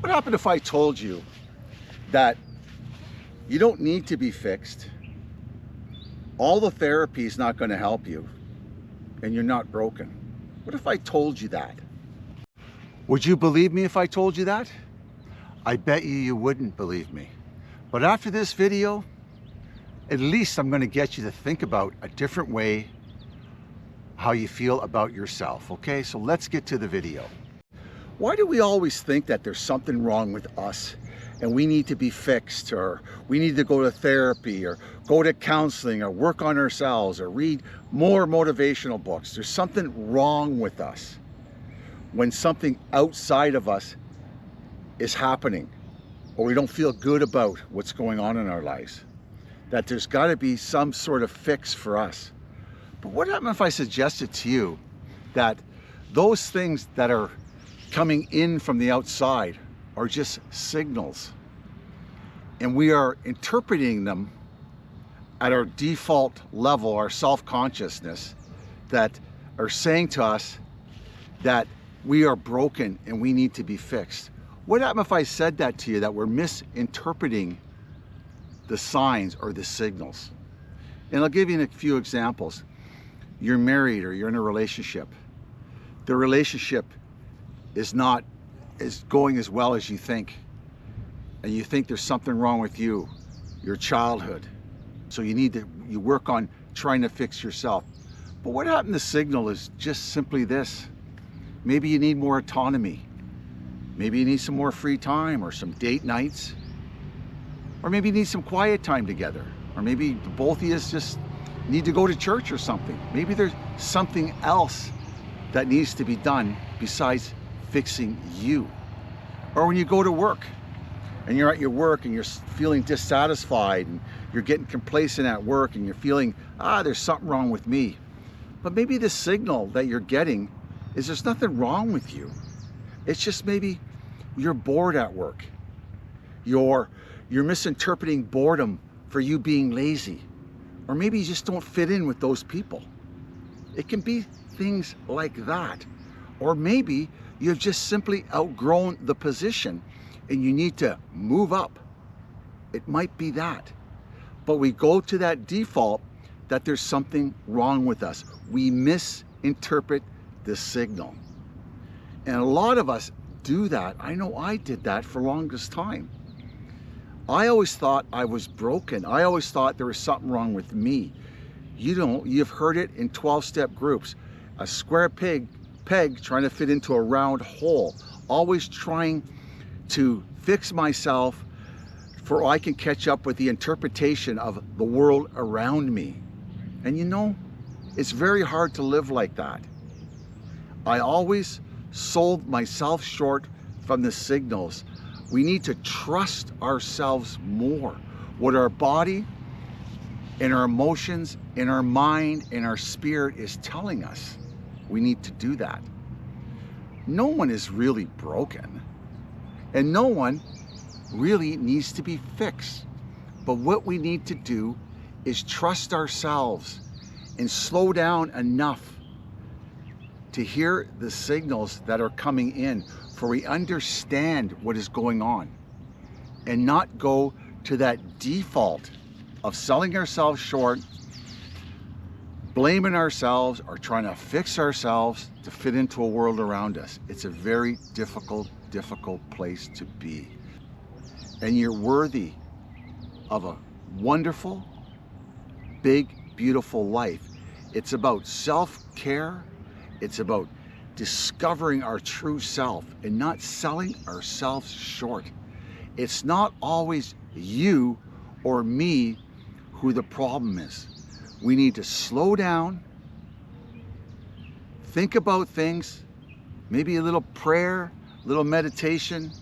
What happened if I told you that you don't need to be fixed, all the therapy is not going to help you, and you're not broken? What if I told you that? Would you believe me if I told you that? I bet you wouldn't believe me. But after this video, at least I'm going to get you to think about a different way how you feel about yourself. Okay, so let's get to the video. Why do we always think that there's something wrong with us and we need to be fixed, or we need to go to therapy, or go to counseling, or work on ourselves, or read more motivational books? There's something wrong with us when something outside of us is happening, or we don't feel good about what's going on in our lives. That there's got to be some sort of fix for us. But what happens if I suggested to you that those things that are coming in from the outside are just signals, and we are interpreting them at our default level, our self-consciousness, that are saying to us that we are broken and we need to be fixed? What happens if I said that to you, that we're misinterpreting the signs or the signals? And I'll give you a few examples. You're married or you're in a relationship. The relationship is not going as well as you think, and you think there's something wrong with you, your childhood. So you work on trying to fix yourself. But what happened? The signal is just simply this. Maybe you need more autonomy. Maybe you need some more free time, or some date nights, or maybe you need some quiet time together, or maybe both of you just need to go to church or something. Maybe there's something else that needs to be done besides fixing you. Or when you go to work and you're at your work and you're feeling dissatisfied and you're getting complacent at work and you're feeling, there's something wrong with me. But maybe the signal that you're getting is there's nothing wrong with you. It's just maybe you're bored at work. You're misinterpreting boredom for you being lazy. Or maybe you just don't fit in with those people. It can be things like that. Or maybe you've just simply outgrown the position and you need to move up. It might be that. But we go to that default that there's something wrong with us. We misinterpret the signal. And a lot of us do that. I know I did that for the longest time. I always thought I was broken. I always thought there was something wrong with me. You've heard it in 12-step groups. A square peg trying to fit into a round hole. Always trying to fix myself for I can catch up with the interpretation of the world around me. And it's very hard to live like that. I always sold myself short from the signals. We need to trust ourselves more. What our body and our emotions and our mind and our spirit is telling us. We need to do that. No one is really broken, and no one really needs to be fixed. But what we need to do is trust ourselves and slow down enough to hear the signals that are coming in, for we understand what is going on, and not go to that default of selling ourselves short, blaming ourselves, or trying to fix ourselves to fit into a world around us. It's a very difficult place to be. And you're worthy of a wonderful, big, beautiful life. It's about self-care. It's about discovering our true self and not selling ourselves short. It's not always you or me who the problem is. We need to slow down, think about things, maybe a little prayer, a little meditation.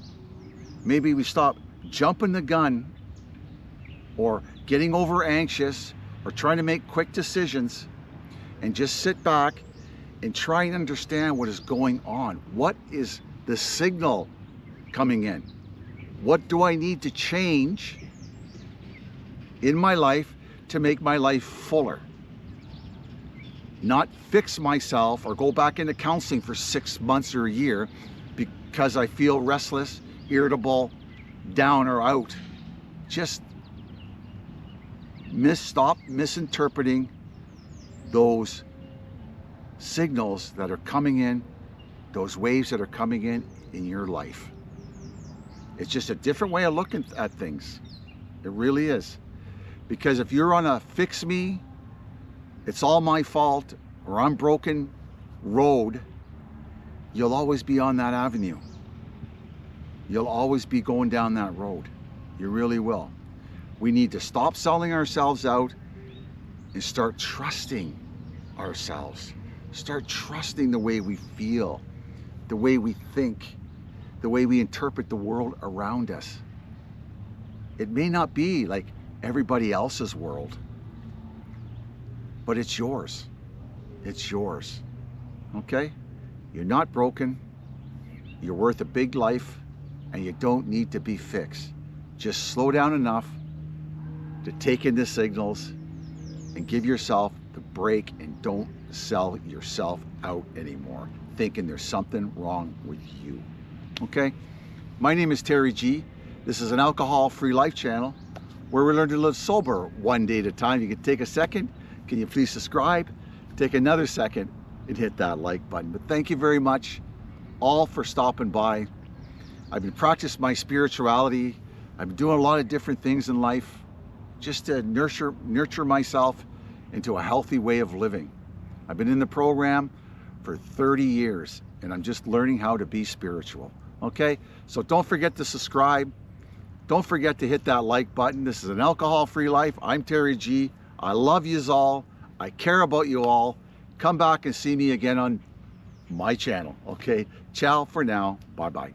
Maybe we stop jumping the gun or getting over anxious or trying to make quick decisions, and just sit back and try and understand what is going on. What is the signal coming in? What do I need to change in my life to make my life fuller? Not fix myself or go back into counseling for 6 months or a year because I feel restless, irritable, down or out. Just stop misinterpreting those signals that are coming in, those waves that are coming in your life. It's just a different way of looking at things. It really is. Because if you're on a fix me, it's all my fault, or I'm broken road, you'll always be on that avenue. You'll always be going down that road. You really will. We need to stop selling ourselves out and start trusting ourselves. Start trusting the way we feel, the way we think, the way we interpret the world around us. It may not be like everybody else's world, but it's yours. It's yours. Okay? You're not broken. You're worth a big life, and you don't need to be fixed. Just slow down enough to take in the signals and give yourself the break, and don't sell yourself out anymore, thinking there's something wrong with you. Okay? My name is Terry G. This is an alcohol-free life channel where we learn to live sober one day at a time. You can take a second. Can you please subscribe? Take another second and hit that like button. But thank you very much all for stopping by. I've been practicing my spirituality. I've been doing a lot of different things in life just to nurture myself into a healthy way of living. I've been in the program for 30 years, and I'm just learning how to be spiritual. Okay? So don't forget to subscribe. Don't forget to hit that like button. This is an alcohol-free life. I'm Terry G. I love yous all. I care about you all. Come back and see me again on my channel. Okay? Ciao for now. Bye-bye.